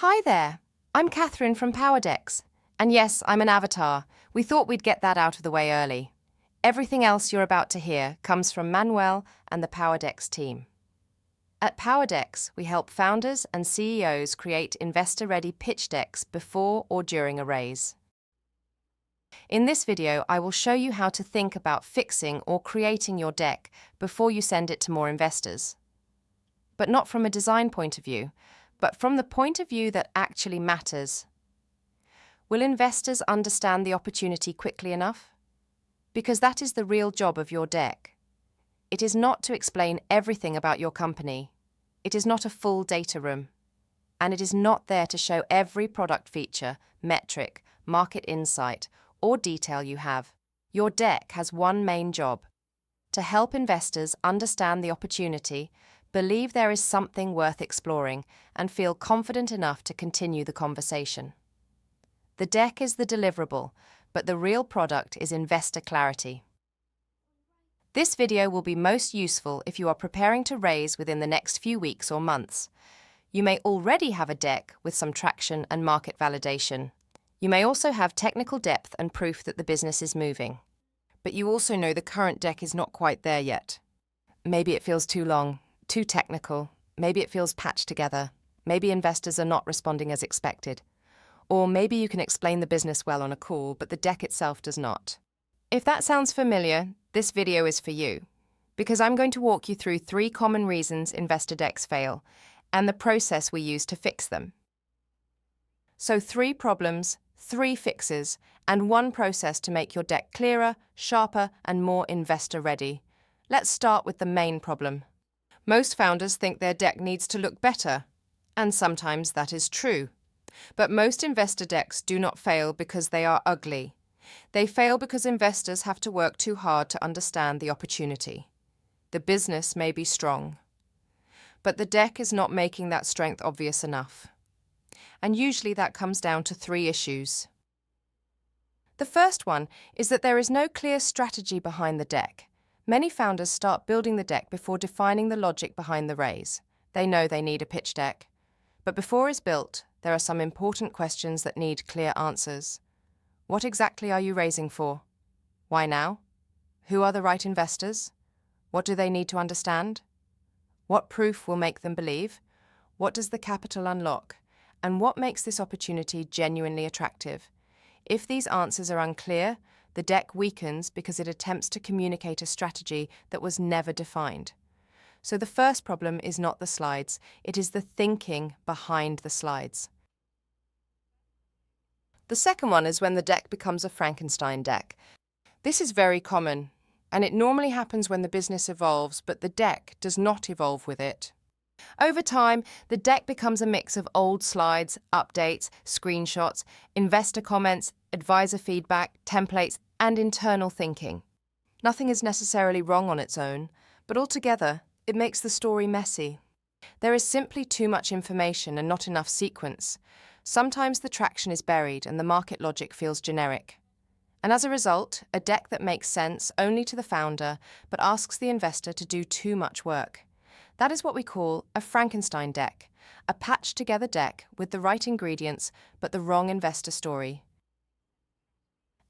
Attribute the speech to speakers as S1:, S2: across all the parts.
S1: Hi there, I'm Catherine from PowerDecks. And yes, I'm an avatar. We thought we'd get that out of the way early. Everything else you're about to hear comes from Manuel and the PowerDecks team. At PowerDecks, we help founders and CEOs create investor-ready pitch decks before or during a raise. In this video, I will show you how to think about fixing or creating your deck before you send it to more investors. But not from a design point of view, but from the point of view that actually matters. Will investors understand the opportunity quickly enough? Because that is the real job of your deck. It is not to explain everything about your company. It is not a full data room. And it is not there to show every product feature, metric, market insight, or detail you have. Your deck has one main job: to help investors understand the opportunity, believe there is something worth exploring, and feel confident enough to continue the conversation. The deck is the deliverable, but the real product is investor clarity. This video will be most useful if you are preparing to raise within the next few weeks or months. You may already have a deck with some traction and market validation. You may also have technical depth and proof that the business is moving. But you also know the current deck is not quite there yet. Maybe it feels too long, too technical. Maybe it feels patched together. Maybe investors are not responding as expected. Or maybe you can explain the business well on a call, but the deck itself does not. If that sounds familiar, this video is for you, because I'm going to walk you through 3 common reasons investor decks fail and the process we use to fix them. So 3 problems, 3 fixes, and 1 process to make your deck clearer, sharper, and more investor-ready. Let's start with the main problem. Most founders think their deck needs to look better, and sometimes that is true. But most investor decks do not fail because they are ugly. They fail because investors have to work too hard to understand the opportunity. The business may be strong, but the deck is not making that strength obvious enough. And usually that comes down to 3 issues. The first one is that there is no clear strategy behind the deck. Many founders start building the deck before defining the logic behind the raise. They know they need a pitch deck. But before it's built, there are some important questions that need clear answers. What exactly are you raising for? Why now? Who are the right investors? What do they need to understand? What proof will make them believe? What does the capital unlock? And what makes this opportunity genuinely attractive? If these answers are unclear, the deck weakens because it attempts to communicate a strategy that was never defined. So the first problem is not the slides, it is the thinking behind the slides. The second one is when the deck becomes a Frankenstein deck. This is very common, and it normally happens when the business evolves, but the deck does not evolve with it. Over time, the deck becomes a mix of old slides, updates, screenshots, investor comments, advisor feedback, templates, and internal thinking. Nothing is necessarily wrong on its own, but altogether, it makes the story messy. There is simply too much information and not enough sequence. Sometimes the traction is buried and the market logic feels generic. And as a result, a deck that makes sense only to the founder but asks the investor to do too much work. That is what we call a Frankenstein deck, a patched-together deck with the right ingredients but the wrong investor story.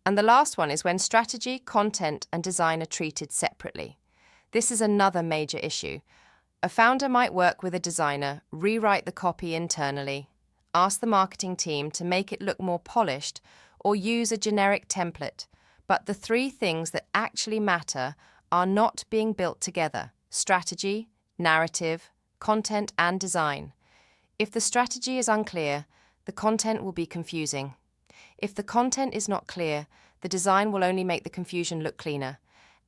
S1: And the last one is when strategy, content, and design are treated separately. This is another major issue. A founder might work with a designer, rewrite the copy internally, ask the marketing team to make it look more polished, or use a generic template. But the 3 things that actually matter are not being built together: strategy, narrative, content, and design. If the strategy is unclear, the content will be confusing. If the content is not clear, the design will only make the confusion look cleaner.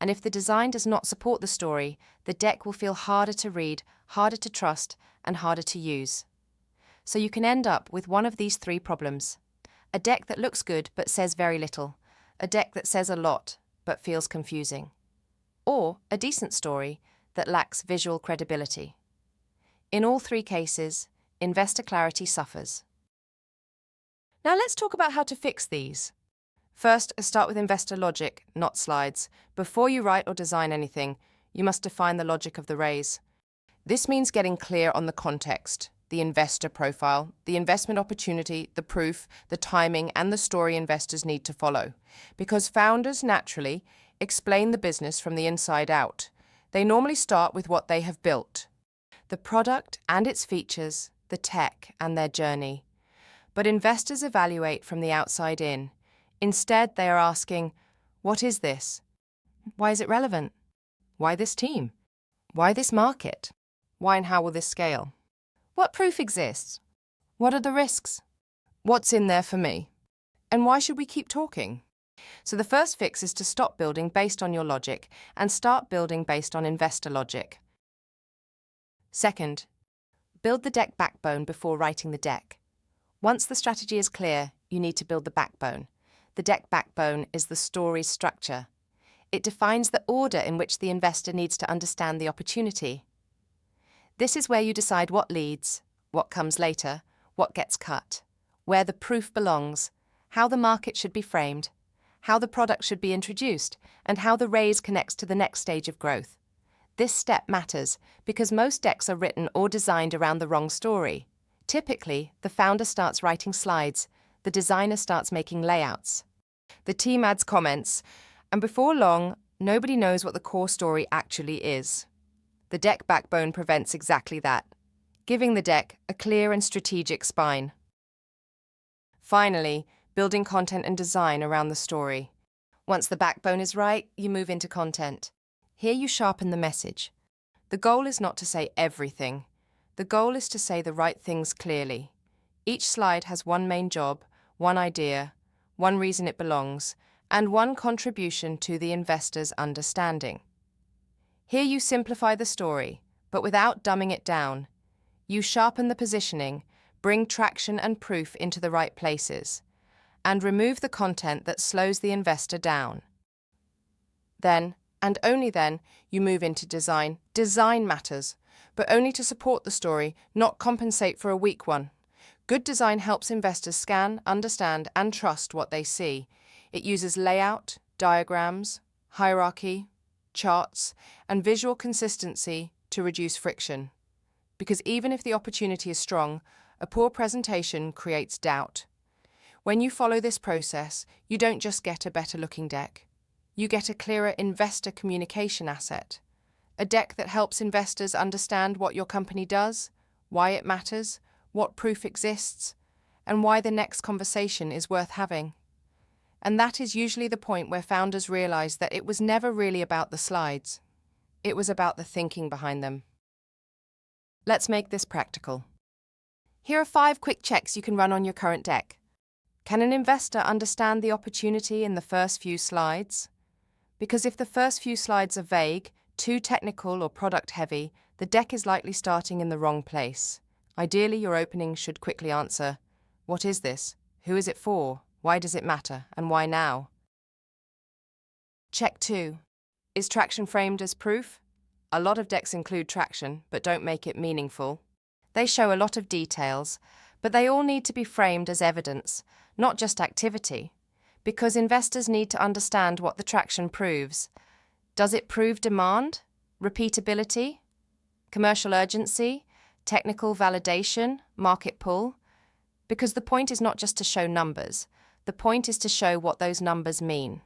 S1: And if the design does not support the story, the deck will feel harder to read, harder to trust, and harder to use. So you can end up with one of these 3 problems: a deck that looks good but says very little, a deck that says a lot but feels confusing, or a decent story that lacks visual credibility. In all 3 cases, investor clarity suffers. Now let's talk about how to fix these. First, start with investor logic, not slides. Before you write or design anything, you must define the logic of the raise. This means getting clear on the context. the investor profile, the investment opportunity, the proof, the timing, and the story investors need to follow. Because founders naturally explain the business from the inside out. They normally start with what they have built, the product and its features, the tech and their journey. But investors evaluate from the outside in. Instead, they are asking, what is this? Why is it relevant? Why this team? Why this market? Why and how will this scale? What proof exists? What are the risks? What's in there for me? And why should we keep talking? So the first fix is to stop building based on your logic and start building based on investor logic. Second, build the deck backbone before writing the deck. Once the strategy is clear, you need to build the backbone. The deck backbone is the story's structure. It defines the order in which the investor needs to understand the opportunity. This is where you decide what leads, what comes later, what gets cut, where the proof belongs, how the market should be framed, how the product should be introduced, and how the raise connects to the next stage of growth. This step matters because most decks are written or designed around the wrong story. Typically, the founder starts writing slides, the designer starts making layouts, the team adds comments, and before long, nobody knows what the core story actually is. The deck backbone prevents exactly that, giving the deck a clear and strategic spine. Finally, building content and design around the story. Once the backbone is right, you move into content. Here you sharpen the message. The goal is not to say everything. The goal is to say the right things clearly. Each slide has one main job, one idea, one reason it belongs, and one contribution to the investor's understanding. Here you simplify the story, but without dumbing it down. You sharpen the positioning, bring traction and proof into the right places, and remove the content that slows the investor down. Then, and only then, you move into design. Design matters, but only to support the story, not compensate for a weak one. Good design helps investors scan, understand, and trust what they see. It uses layout, diagrams, hierarchy, charts, and visual consistency to reduce friction. Because even if the opportunity is strong, a poor presentation creates doubt. When you follow this process, you don't just get a better-looking deck. You get a clearer investor communication asset. A deck that helps investors understand what your company does, why it matters, what proof exists, and why the next conversation is worth having. And that is usually the point where founders realize that it was never really about the slides. It was about the thinking behind them. Let's make this practical. Here are 5 quick checks you can run on your current deck. Can an investor understand the opportunity in the first few slides? Because if the first few slides are vague, too technical or product-heavy, the deck is likely starting in the wrong place. Ideally, your opening should quickly answer, what is this? Who is it for? Why does it matter? And why now? Check 2. Is traction framed as proof? A lot of decks include traction, but don't make it meaningful. They show a lot of details, but they all need to be framed as evidence, not just activity, because investors need to understand what the traction proves. Does it prove demand, repeatability, commercial urgency, technical validation, market pull? Because the point is not just to show numbers, the point is to show what those numbers mean.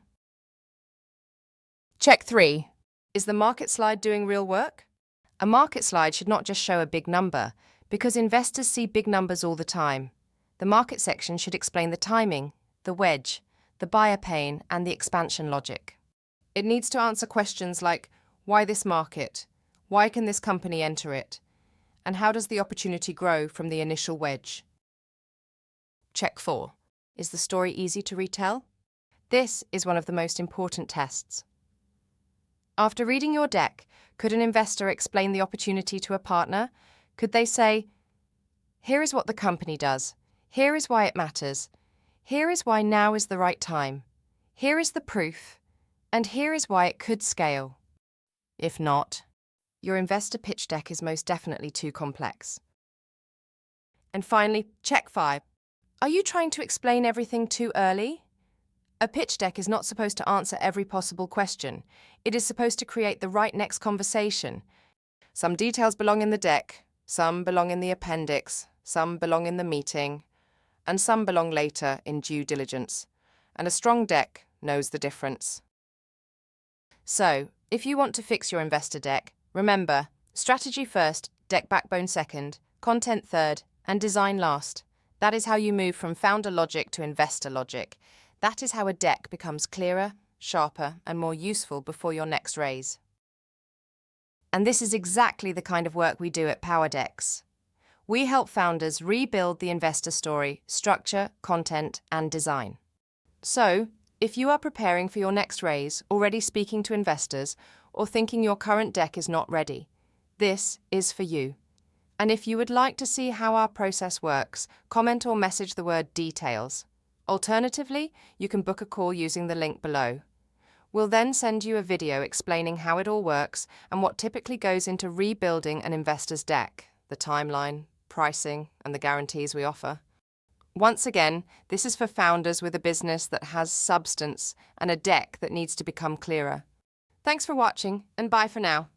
S1: Check 3. Is the market slide doing real work? A market slide should not just show a big number, because investors see big numbers all the time. The market section should explain the timing, the wedge, the buyer pain, and the expansion logic. It needs to answer questions like, why this market? Why can this company enter it? And how does the opportunity grow from the initial wedge? Check 4. Is the story easy to retell? This is one of the most important tests. After reading your deck, could an investor explain the opportunity to a partner? Could they say, here is what the company does, here is why it matters, here is why now is the right time, here is the proof, and here is why it could scale? If not, your investor pitch deck is most definitely too complex. And finally, check 5. Are you trying to explain everything too early? A pitch deck is not supposed to answer every possible question. It is supposed to create the right next conversation. Some details belong in the deck, Some belong in the appendix, some belong in the meeting, and some belong later in due diligence. And a strong deck knows the difference. So, if you want to fix your investor deck, remember, strategy first, deck backbone second, content third, and design last. That is how you move from founder logic to investor logic. That is how a deck becomes clearer, sharper, and more useful before your next raise. And this is exactly the kind of work we do at PowerDecks. We help founders rebuild the investor story, structure, content, and design. So, if you are preparing for your next raise, already speaking to investors, or thinking your current deck is not ready, this is for you. And if you would like to see how our process works, comment or message the word details. Alternatively, you can book a call using the link below. We'll then send you a video explaining how it all works and what typically goes into rebuilding an investor's deck, the timeline, pricing, and the guarantees we offer. Once again, this is for founders with a business that has substance and a deck that needs to become clearer. Thanks for watching, and bye for now.